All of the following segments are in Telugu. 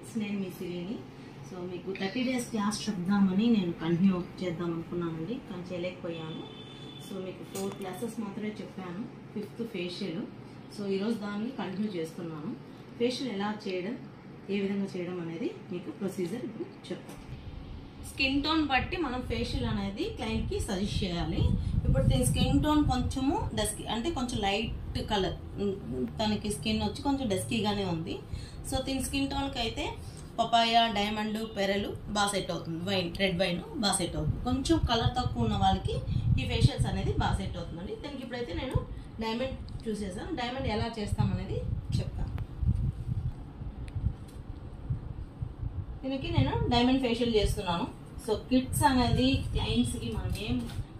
ఫ్రెండ్స్, నేను మీ సిరిని. సో మీకు 30 days క్లాస్ చెప్దామని నేను కంటిన్యూ చేద్దాం అనుకున్నానండి, కానీ చేయలేకపోయాను. సో మీకు 4 classes మాత్రమే చెప్పాను, 5th ఫేషియల్. సో ఈరోజు దాన్ని కంటిన్యూ చేస్తున్నాను. ఫేషియల్ ఎలా చేయడం, ఏ విధంగా చేయడం అనేది మీకు ప్రొసీజర్ ఇప్పుడు చెప్తాను. స్కిన్ టోన్ బట్టి మనం ఫేషియల్ అనేది క్లయింట్కి సజెస్ట్ చేయాలి. ఇప్పుడు దీని స్కిన్ టోన్ కొంచెము డస్కీ, అంటే కొంచెం లైట్ కలర్, తనకి స్కిన్ వచ్చి కొంచెం డస్కీగానే ఉంది. సో దీని స్కిన్ టోన్కి అయితే పపాయ, డైమండ్, పెరలు బాగా సెట్ అవుతుంది. వైన్, రెడ్ వైన్ బాగా సెట్ అవుతుంది. కొంచెం కలర్ తక్కువ ఉన్న వాళ్ళకి ఈ ఫేషియల్స్ అనేది బాగా సెట్ అవుతుందండి. దీనికి ఇప్పుడైతే నేను డైమండ్ చూస్ చేశాను. డైమండ్ ఎలా చేస్తామనేది చెప్తాను. దీనికి నేను డైమండ్ ఫేషియల్ చేస్తున్నాను. సో కిట్స్ అనేది క్లయింట్స్కి మనం ఏం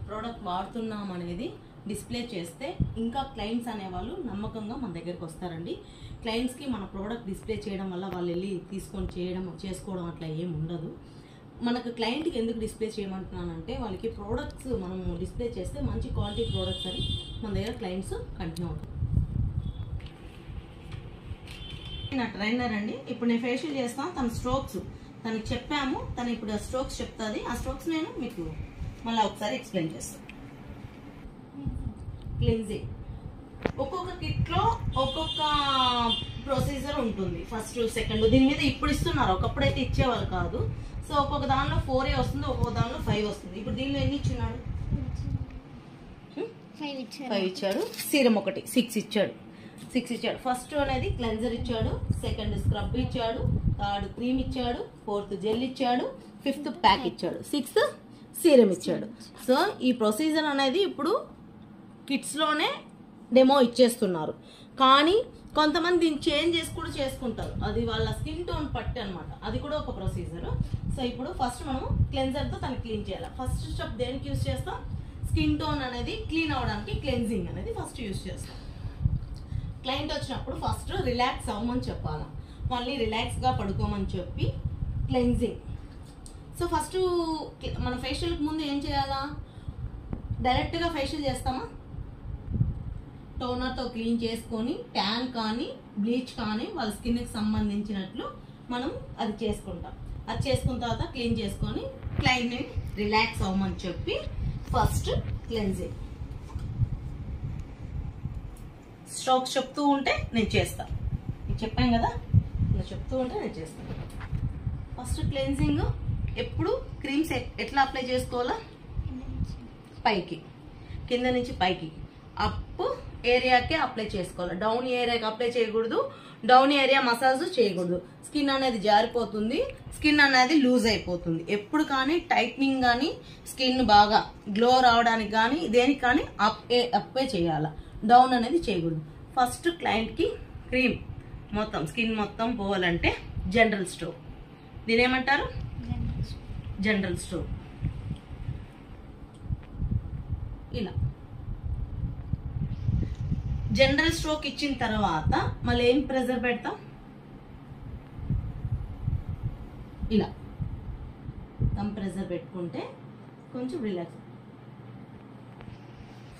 ప్రోడక్ట్ వాడుతున్నాం అనేది డిస్ప్లే చేస్తే ఇంకా క్లయింట్స్ అనేవాళ్ళు నమ్మకంగా మన దగ్గరికి వస్తారండి. క్లయింట్స్కి మన ప్రోడక్ట్ డిస్ప్లే చేయడం వల్ల వాళ్ళు వెళ్ళి తీసుకొని చేసుకోవడం అట్లా ఏం ఉండదు. మనకు క్లయింట్కి ఎందుకు డిస్ప్లే చేయమంటున్నానంటే, వాళ్ళకి ప్రోడక్ట్స్ మనం డిస్ప్లే చేస్తే మంచి క్వాలిటీ ప్రోడక్ట్స్ అని మన దగ్గర క్లయింట్స్ కంటిన్యూ అవుతారు. నా ట్రైనర్ అండి. ఇప్పుడు నేను ఫేషియల్ చేస్తాను. తన స్ట్రోక్స్ తనకి చెప్పాము, తను ఇప్పుడు ఆ స్ట్రోక్స్ చెప్తుంది. ఆ స్ట్రోక్స్ నేను మీకు మళ్ళీ ఒకసారి ఎక్స్ప్లెయిన్ చేస్తాను. క్లిన్జింగ్ ఒక్కొక్క కిట్లో ఒక్కొక్క ప్రొసీజర్ ఉంటుంది. ఫస్ట్, సెకండ్, దీని మీద ఇప్పుడు ఇస్తున్నారు, ఒకప్పుడైతే ఇచ్చేవాళ్ళు కాదు. సో ఒక్కొక్క దానిలో 4 వస్తుంది, ఒక్కొక్క దానిలో 5 వస్తుంది. ఇప్పుడు దీనిలో ఎన్ని ఇచ్చినాడు? 5 ఇచ్చాడు. సీరం ఒకటి 6 ఇచ్చాడు. ఫస్ట్ అనేది క్లెన్జర్ ఇచ్చాడు, సెకండ్ స్క్రబ్ ఇచ్చాడు, థర్డ్ క్రీమ్ ఇచ్చాడు, 4th జెల్ ఇచ్చాడు, 5th ప్యాక్ ఇచ్చాడు, 6th సీరం ఇచ్చాడు. సో ఈ ప్రొసీజర్ అనేది ఇప్పుడు కిట్స్లోనే డెమో ఇచ్చేస్తున్నారు. కానీ కొంతమంది దీన్ని చేంజ్ చేసి కూడా చేసుకుంటారు. అది వాళ్ళ స్కిన్ టోన్ పట్టి అనమాట. అది కూడా ఒక ప్రొసీజర్. సో ఇప్పుడు ఫస్ట్ మనం క్లెన్జర్తో తను క్లీన్ చేయాలి. ఫస్ట్ స్టెప్ దేనికి యూజ్ చేస్తాం? స్కిన్ టోన్ అనేది క్లీన్ అవడానికి క్లెన్జింగ్ అనేది ఫస్ట్ యూజ్ చేస్తాం. క్లయింట్ వచ్చినప్పుడు ఫస్ట్ రిలాక్స్ అవ్వమని చెప్పాలి, మళ్ళీ రిలాక్స్గా పడుకోమని చెప్పి క్లెన్జింగ్. సో ఫస్ట్ మన ఫేషియల్కి ముందు ఏం చేయాలా? డైరెక్ట్గా ఫేషియల్ చేస్తామా? టోనర్తో క్లీన్ చేసుకొని ట్యాన్ కానీ బ్లీచ్ కానీ వాళ్ళ స్కిన్కి సంబంధించినట్లు మనం అది చేసుకుంటాం. అది చేసుకున్న తర్వాత క్లీన్ చేసుకొని క్లయింట్ని రిలాక్స్ అవ్వమని చెప్పి ఫస్ట్ క్లెన్జింగ్. స్ట్రోక్స్ చెప్తూ ఉంటే నేను చేస్తాను. నేను చెప్పాను కదా, నేను చెప్తూ ఉంటే నేను చేస్తాను. ఫస్ట్ క్లెన్జింగ్ ఎప్పుడు క్రీమ్స్ ఎట్లా అప్లై చేసుకోవాలా? పైకి, కింద నుంచి పైకి, అప్ ఏరియాకే అప్లై చేసుకోవాలి. డౌన్ ఏరియాకి అప్లై చేయకూడదు, డౌన్ ఏరియా మసాజ్ చేయకూడదు. స్కిన్ అనేది జారిపోతుంది, స్కిన్ అనేది లూజ్ అయిపోతుంది. ఎప్పుడు కానీ టైట్నింగ్ కానీ స్కిన్ బాగా గ్లో రావడానికి కానీ దేనికి కానీ అప్పే చేయాలి, డౌన్ అనేది చేయకూడదు. ఫస్ట్ క్లయింట్కి క్రీమ్ మొత్తం స్కిన్ మొత్తం పోవాలంటే జనరల్ స్ట్రోక్. దీని ఏమంటారు? General stroke. ఇలా జనరల్ స్ట్రోక్ ఇచ్చిన తర్వాత మళ్ళీ ఏం ప్రెజర్ పెడతాం? ఇలా థంబ్ ప్రెజర్ పెట్టుకుంటే కొంచెం రిలాక్స్.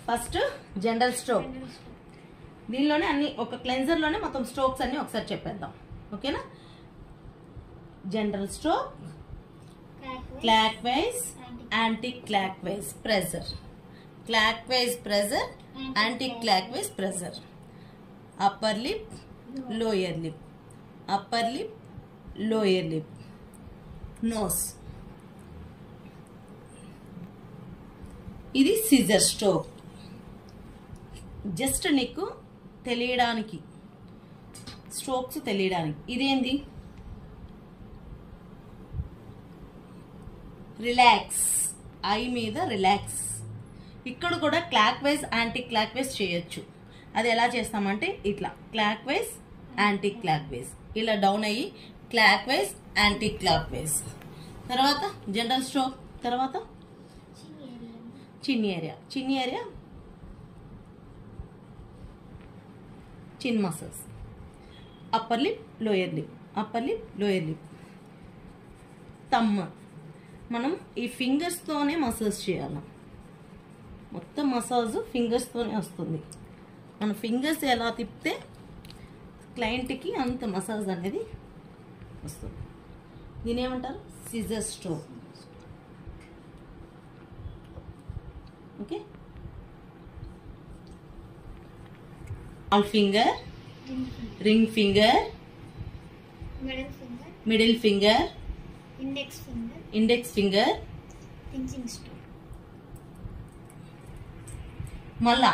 First general stroke. దీనిలోనే అన్ని ఒక క్లెన్జర్లోనే మొత్తం స్ట్రోక్స్ అన్ని ఒకసారి చెప్పేద్దాం, ఓకేనా? General stroke, clockwise, anti clockwise pressure, clockwise pressure, anti clockwise pressure, upper lip, lower lip, upper lip, lower lip, nose. ఇది సిజర్ స్ట్రోక్. జస్ట్ నీకు తెలియడానికి, స్ట్రోక్స్ తెలియడానికి. ఇదేంది? రిలాక్స్, ఐ మీద రిలాక్స్. ఇక్కడ కూడా clockwise, anti clockwise చేయొచ్చు. అది ఎలా చేస్తామంటే ఇట్లా clockwise, anti clockwise, ఇలా డౌన్ అయ్యి clockwise, anti clockwise. తర్వాత జనరల్ స్ట్రోక్. తర్వాత చిన్ ఏరియా, చిన్ ఏరియా, చిన్ muscles, upper lip, lower lip, upper lip, lower lip. తమ్ మనం ఈ ఫింగర్స్తోనే మసాజ్ చేయాలి. మొత్తం మసాజ్ ఫింగర్స్తోనే వస్తుంది. మన ఫింగర్స్ ఎలా తిప్పితే క్లయింట్కి అంత మసాజ్ అనేది వస్తుంది. దీని ఏమంటారు? Scissor stroke. Okay, small finger, ring finger, middle finger, index finger, pinching stroke. మళ్ళా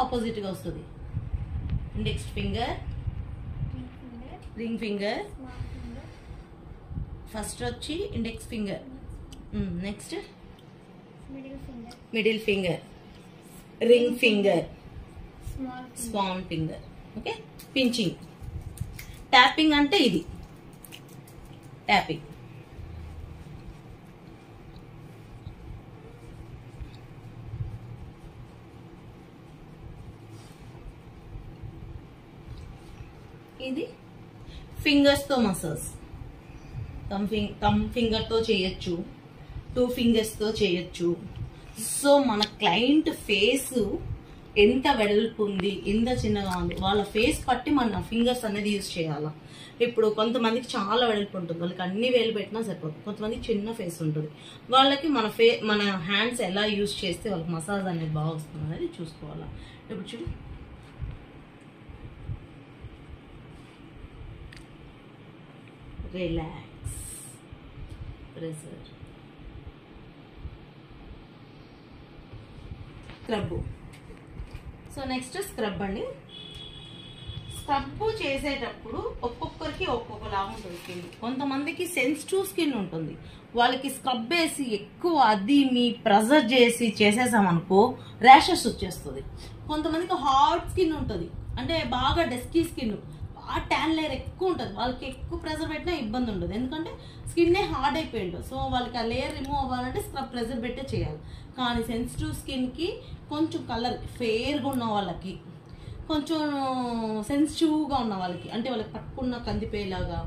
ఆపోజిట్ గా వస్తుంది. Index finger, ring finger, first వచ్చి index finger, next middle finger, ring finger, small finger. Okay, pinching. Tapping అంటే ఇది ట్యాపింగ్. ఇది ఫింగర్స్ తో మసాజ్. థమ్ ఫింగర్ తో చేయొచ్చు, 2 ఫింగర్స్ తో చేయొచ్చు. సో మన క్లయింట్ ఫేస్ ఎంత వెడల్పు ఉంది, ఎంత చిన్నగా ఉంది, వాళ్ళ ఫేస్ పట్టి మన ఫింగర్స్ అనేది యూజ్ చేయాలి. ఇప్పుడు కొంతమందికి చాలా వెడల్పు ఉంటుంది, వాళ్ళకి అన్ని వేలు పెట్టినా సరిపోతుంది. కొంతమందికి చిన్న ఫేస్ ఉంటుంది, వాళ్ళకి మన హ్యాండ్స్ ఎలా యూజ్ చేస్తే వాళ్ళకి మసాజ్ అనేది బాగా వస్తుంది అనేది చూసుకోవాలి. ఇప్పుడు చూడు, relax, pressure, scrub. So next scrub అండి. స్క్రబ్ చేసేటప్పుడు ఒక్కొక్కరికి ఒక్కొక్కలాగా ఉంటుంది స్కిన్. కొంతమందికి సెన్సిటివ్ స్కిన్ ఉంటుంది, వాళ్ళకి స్క్రబ్ వేసి ఎక్కువ అది మీ ప్రెజర్ చేసి చేసేసామనుకో ర్యాషెస్ వచ్చేస్తుంది. కొంతమందికి హార్డ్ స్కిన్ ఉంటుంది, అంటే బాగా డస్కీ స్కిన్, ఆ ట్యాన్ లేయర్ ఎక్కువ ఉంటుంది, వాళ్ళకి ఎక్కువ ప్రెజర్ పెట్టినా ఇబ్బంది ఉండదు, ఎందుకంటే స్కిన్నే హార్డ్ అయిపోయి ఉంటుంది. సో వాళ్ళకి ఆ లేయర్ రిమూవ్ అవ్వాలంటే స్క్రబ్ ప్రెజర్ పెట్టే చేయాలి. కానీ సెన్సిటివ్ స్కిన్కి కొంచెం కలర్ ఫేర్గా ఉన్న వాళ్ళకి, కొంచెం సెన్సిటివ్గా ఉన్న వాళ్ళకి, అంటే వాళ్ళకి పట్టుకున్న కందిపేలాగా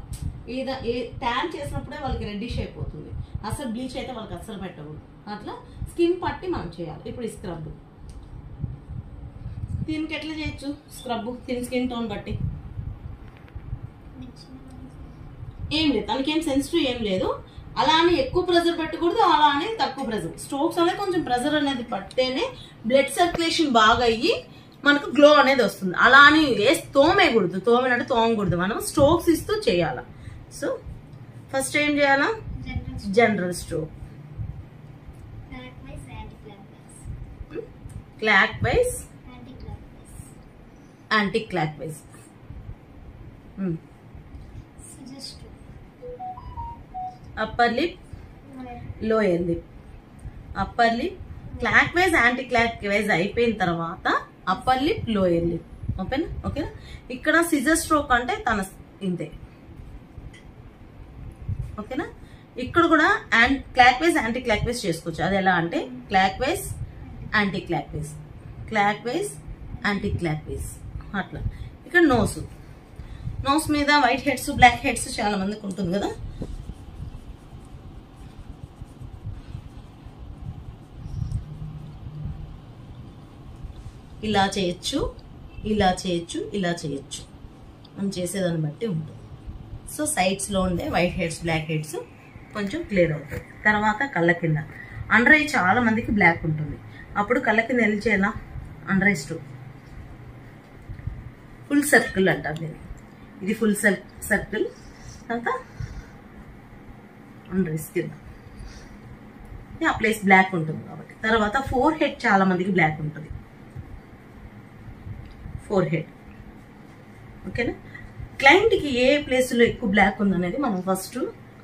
ట్యాన్ చేసినప్పుడే వాళ్ళకి రెడ్డిష్ అయిపోతుంది. అసలు బ్లీచ్ అయితే వాళ్ళకి అస్సలు పెట్టకూడదు. అట్లా స్కిన్ పట్టి మనం చేయాలి. ఇప్పుడు ఈ స్క్రబ్ దీనికి ఎట్లా చేయొచ్చు? స్క్రబ్ దీని స్కిన్ టోన్ బట్టి ఏం లేదు, తనకేం సెన్సిటివ్ ఏం లేదు. అలా అని ఎక్కువ ప్రెజర్ పెట్టకూడదు, అలా అని తక్కువ ప్రెజర్. స్ట్రోక్స్ అనేది కొంచెం ప్రెజర్ అనేది పడితేనే బ్లడ్ సర్క్యులేషన్ బాగా అయ్యి మనకు గ్లో అనేది వస్తుంది. అలా అని తోమేయకూడదు, తోమినట్టు తోమకూడదు, మనం స్ట్రోక్స్ ఇస్తూ చేయాలి. సో ఫస్ట్ ఏం చేయాలా? General stroke, clockwise, anti clock wise. Upper lip, lower lip, upper lip, clock wise anti clock wise అయిపోయిన తర్వాత అప్పర్ లిప్, లోయర్ లిప్. ఓకేనా? ఓకేనా? ఇక్కడ సిజర్ స్ట్రోక్ అంటే తన ఇంతే. ఓకేనా? ఇక్కడ కూడా clockwise anti clock wise చేసుకోవచ్చు. అది ఎలా అంటే clock wise anti clock wise, clock wise anti clock wise అట్లా. ఇక్కడ నోస్ మీద వైట్ హెడ్స్, బ్లాక్ హెడ్స్ చాలా మందికి ఉంటుంది కదా. ఇలా చేయొచ్చు, ఇలా చేయొచ్చు, ఇలా చేయొచ్చు, మనం చేసేదాన్ని బట్టి ఉంటుంది. సో సైడ్స్లో ఉండే వైట్ హెడ్స్, బ్లాక్ హెడ్స్ కొంచెం క్లియర్ అవుతాయి. తర్వాత కళ్ళ కింద, అండర్ ఐ చాలా మందికి బ్లాక్ ఉంటుంది, అప్పుడు కళ్ళ కింద వెళ్ళి చేయాలా? Under eye stroke, full circle అంటారు దీన్ని. ఇది ఫుల్ సర్కిల్. తర్వాత అండర్ ఐస్ కింద ఆ ప్లేస్ బ్లాక్ ఉంటుంది కాబట్టి. తర్వాత ఫోర్ హెడ్ చాలా మందికి బ్లాక్ ఉంటుంది, ఫోర్ హెడ్. ఓకేనా? క్లయింట్కి ఏ ప్లేస్లో ఎక్కువ బ్లాక్ ఉందనేది మనం ఫస్ట్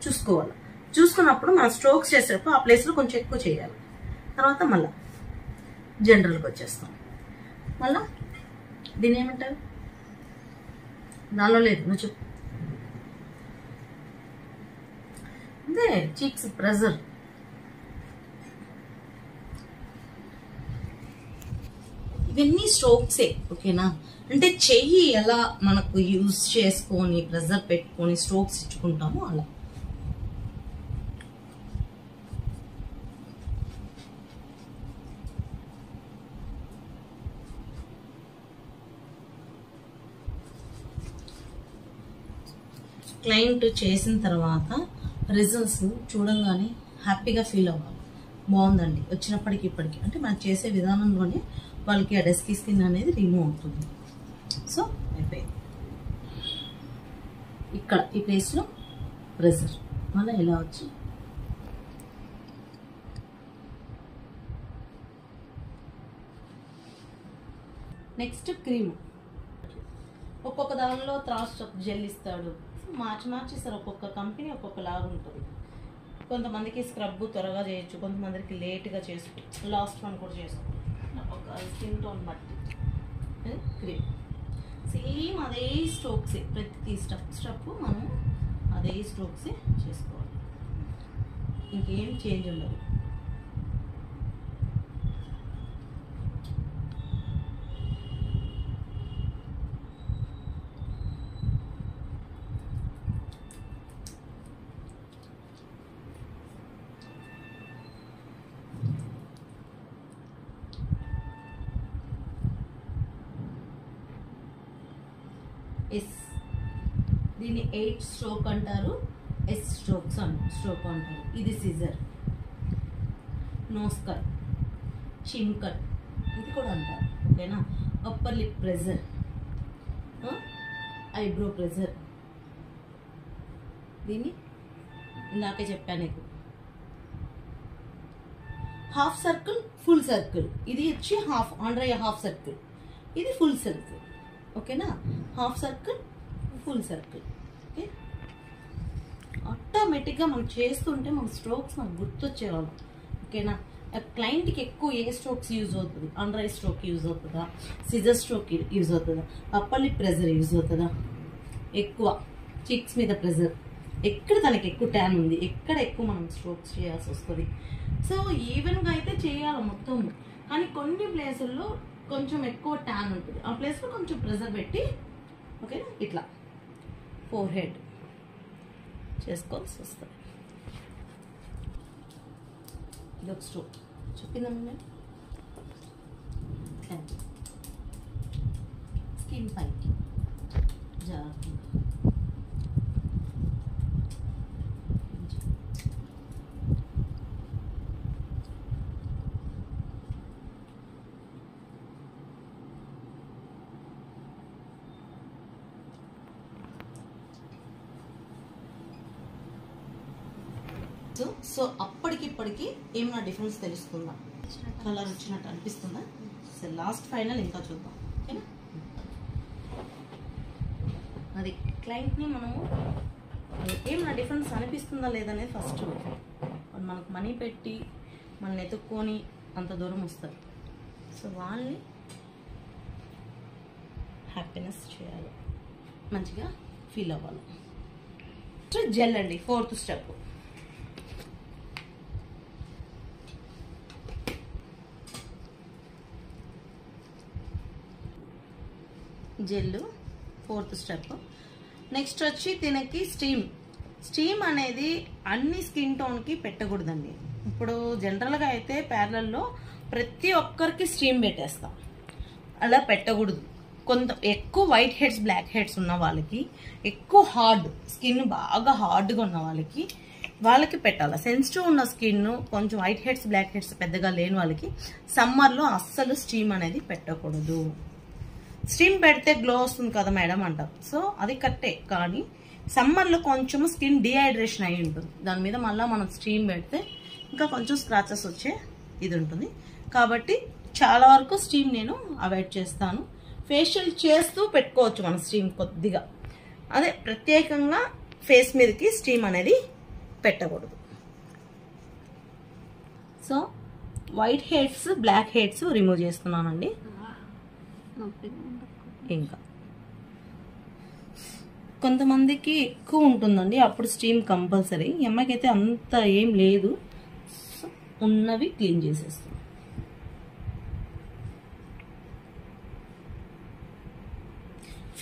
చూసుకోవాలి. చూసుకున్నప్పుడు మనం స్ట్రోక్స్ చేసేటప్పుడు ఆ ప్లేస్లో కొంచెం ఎక్కువ చేయాలి. తర్వాత మళ్ళీ జనరల్కి వచ్చేస్తాం. మళ్ళా దీన్ని ఏమంటారు? దానిలో లేదు, నువ్వు చెప్పు. అదే చీక్స్ ప్రెజర్. ఇవన్నీ స్ట్రోక్సే. ఓకేనా? అంటే చెయ్యి ఎలా మనకు యూజ్ చేసుకొని ప్రెజర్ పెట్టుకొని స్ట్రోక్స్ ఇచ్చుకుంటామో అలా. క్లయింట్ చేసిన తర్వాత రిజల్ట్స్ చూడంగానే హ్యాపీగా ఫీల్ అవ్వాలి. బాగుందండి వచ్చినప్పటికి ఇప్పటికి, అంటే మనం చేసే విధానంలోనే వాళ్ళకి ఆ డెస్కీ స్కిన్ అనేది రిమూవ్ అవుతుంది. సో అయిపోయింది. ఇక్కడ ఈ ప్లేస్లో ప్రెజర్ మళ్ళీ ఇలా వచ్చి నెక్స్ట్ క్రీమ్. ఒక్కొక్క దానిలో త్రాస్ జెల్ ఇస్తాడు, మార్చి ఇస్తారు. ఒక్కొక్క కంపెనీ ఒక్కొక్కలాగా ఉంటుంది. కొంతమందికి స్క్రబ్ త్వరగా చేయొచ్చు, కొంతమందికి లేట్గా చేసుకోవచ్చు, లాస్ట్ వన్ కూడా చేసుకోవచ్చు. ఒక స్కిన్ టోన్ బట్టి క్రీమ్ సేమ్ అదే స్ట్రోక్సే, ప్రతి స్టెప్ మనం అదే స్ట్రోక్సే చేసుకోవాలి, ఇంకేం చేంజ్ ఉండదు. ఎస్, దీన్ని 8 స్ట్రోక్ అంటారు, ఎస్ స్ట్రోక్ అంటారు. ఇది సిజర్, నోస్ కట్, చిన్ కట్ ఇది కూడా అంటారు. ఓకేనా. Upper lip pressure, eyebrow pressure, దీన్ని ఇందాకే చెప్పాను నీకు. Half circle, full circle. ఇది వచ్చి హాఫ్ ఆండ్రయ్య హాఫ్ సర్కిల్, ఇది ఫుల్ సర్కిల్. ఓకేనా. Half circle, full circle. Okay. ఆటోమేటిక్గా మనం చేస్తుంటే మన స్ట్రోక్స్ మనకు గుర్తొచ్చేవాళ్ళం. ఓకేనా. క్లయింట్కి ఎక్కువ ఏ స్ట్రోక్స్ యూజ్ అవుతుంది? అండర్ ఐ స్ట్రోక్ యూజ్ అవుతుందా, సిజర్ స్ట్రోక్ యూజ్ అవుతుందా, అప్పర్ లిప్ ప్రెజర్ యూజ్ అవుతుందా, ఎక్కువ చిక్స్ మీద ప్రెజర్, ఎక్కడ తనకి ఎక్కువ ట్యాన్ ఉంది, ఎక్కడ ఎక్కువ మనం స్ట్రోక్స్ చేయాల్సి వస్తుంది. సో ఈవెన్గా అయితే చేయాలి మొత్తం, కానీ కొన్ని ప్లేసుల్లో కొంచెం ఎక్కువ ట్యాన్ ఉంటుంది, ఆ ప్లేస్లో కొంచెం ప్రెజర్ పెట్టి ఓకేనా ఇట్లా ఫోర్ హెడ్ చేసుకోవాల్సి వస్తుంది. ఇది ఒక స్ట్రోక్ చెప్పిందండి నేను. స్కిన్ పైకి జాగ్రత్తగా సో అప్పటికిప్పటికి ఏమైనా డిఫరెన్స్ తెలుస్తుందా? కలర్ వచ్చినట్టు అనిపిస్తుందా? సో లాస్ట్ ఫైనల్ ఇంకా చూద్దాం. ఓకేనా. అది క్లయింట్ని మనము ఏమైనా డిఫరెన్స్ అనిపిస్తుందా లేదనేది ఫస్ట్ మనకు మనీ పెట్టి మనల్ని ఎత్తుక్కొని అంత దూరం వస్తారు. సో వాళ్ళని హ్యాపీనెస్ చేయాలి, మంచిగా ఫీల్ అవ్వాలి. జెల్ అండి, 4th step. Gel 4th step. Next వచ్చి దీనికి స్టీమ్ అనేది అన్ని స్కిన్ టోన్కి పెట్టకూడదండి. ఇప్పుడు జనరల్గా అయితే ప్యారలల్లో ప్రతి ఒక్కరికి స్టీమ్ పెట్టేస్తాం, అలా పెట్టకూడదు. కొంత ఎక్కువ వైట్ హెడ్స్ బ్లాక్ హెడ్స్ ఉన్న వాళ్ళకి, ఎక్కువ హార్డ్ స్కిన్ బాగా హార్డ్గా ఉన్న వాళ్ళకి పెట్టాలి. సెన్సిటివ్ ఉన్న స్కిన్, కొంచెం వైట్ హెడ్స్ బ్లాక్ హెడ్స్ పెద్దగా లేని వాళ్ళకి సమ్మర్లో అస్సలు స్టీమ్ అనేది పెట్టకూడదు. స్టీమ్ పెడితే గ్లో వస్తుంది కదా మేడం అంటారు. సో అది కరెక్టే, కానీ సమ్మర్లో కొంచెం స్కిన్ డిహైడ్రేషన్ అయి ఉంటుంది, దాని మీద మళ్ళీ మనం స్టీమ్ పెడితే ఇంకా కొంచెం స్క్రాచెస్ వచ్చే ఇది ఉంటుంది. కాబట్టి చాలా వరకు స్టీమ్ నేను అవాయిడ్ చేస్తాను. ఫేషియల్ చేస్తూ పెట్టుకోవచ్చు మనం స్టీమ్ కొద్దిగా, అదే ప్రత్యేకంగా ఫేస్ మీదకి స్టీమ్ అనేది పెట్టకూడదు. So whiteheads blackheads remove చేస్తున్నానండి. ఇంకా కొంతమందికి ఎక్కువ ఉంటుందండి, అప్పుడు స్టీమ్ కంపల్సరీ. ఈ అమ్మాయికి అయితే అంత ఏం లేదు, ఉన్నవి క్లీన్ చేసేస్తాం.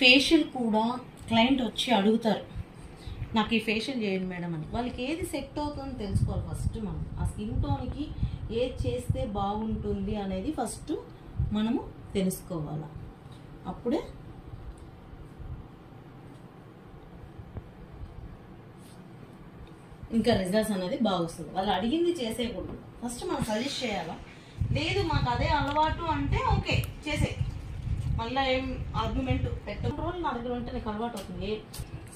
ఫేషియల్ కూడా క్లయింట్ వచ్చి అడుగుతారు, నాకు ఈ ఫేషియల్ చేయండి మేడం అని. వాళ్ళకి ఏది సెట్ అవుతుందో తెలుసుకోవాలి ఫస్ట్. మనం ఆ స్కిన్ టోన్కి ఏది చేస్తే బాగుంటుంది అనేది ఫస్ట్ మనము తెలుసుకోవాలి. అప్పుడే ఇంకా రిజల్ట్స్ అనేది బాగా వస్తుంది. వాళ్ళు అడిగింది చేసేయకూడదు, ఫస్ట్ మనం సజెస్ట్ చేయాలా. లేదు మాకు అదే అలవాటు అంటే ఓకే చేసే, మళ్ళీ ఏం ఆర్గ్యుమెంట్ పెట్టడం రోజులు నా దగ్గర ఉంటే నీకు అలవాటు అవుతుంది.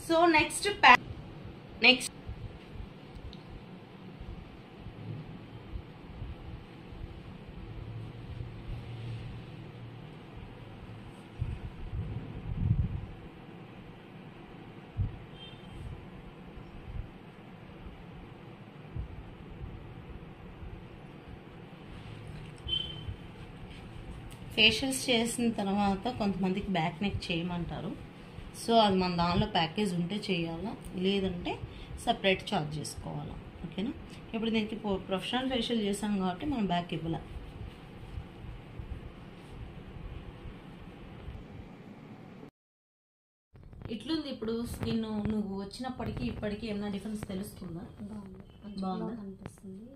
సో నెక్స్ట్ ఫేషియల్స్ చేసిన తర్వాత కొంతమందికి బ్యాక్ నెక్ చేయమంటారు. సో అది మన దానిలో ప్యాకేజ్ ఉంటే చేయాలా, లేదంటే సపరేట్ ఛార్జ్ చేసుకోవాలా. ఓకేనా. ఇప్పుడు దీనికి ప్రొఫెషనల్ ఫేషియల్ చేసాం కాబట్టి మనం బ్యాక్ ఇవ్వాల. ఇట్లుంది ఇప్పుడు స్కిన్. నువ్వు వచ్చినప్పటికీ ఇప్పటికీ ఏమైనా డిఫరెన్స్ తెలుస్తుందా? బాగుందా అనిపిస్తుంది.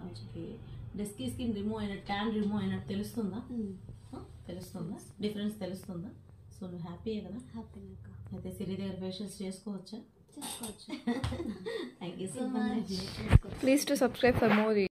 ఓకే. డెస్కీ స్కిన్ రిమూవ్ అయినట్టు, ట్యాన్ రిమూవ్ అయినట్టు తెలుస్తుందా? తెలుస్తుందా? డిఫరెన్స్ తెలుస్తుందా? సో నువ్వు హ్యాపీయే కదా? హ్యాపీ. అయితే సిరి దగ్గర ఫేషియల్స్ చేసుకోవచ్చా? చేసుకోవచ్చు. Thank you so much. Please to subscribe for more.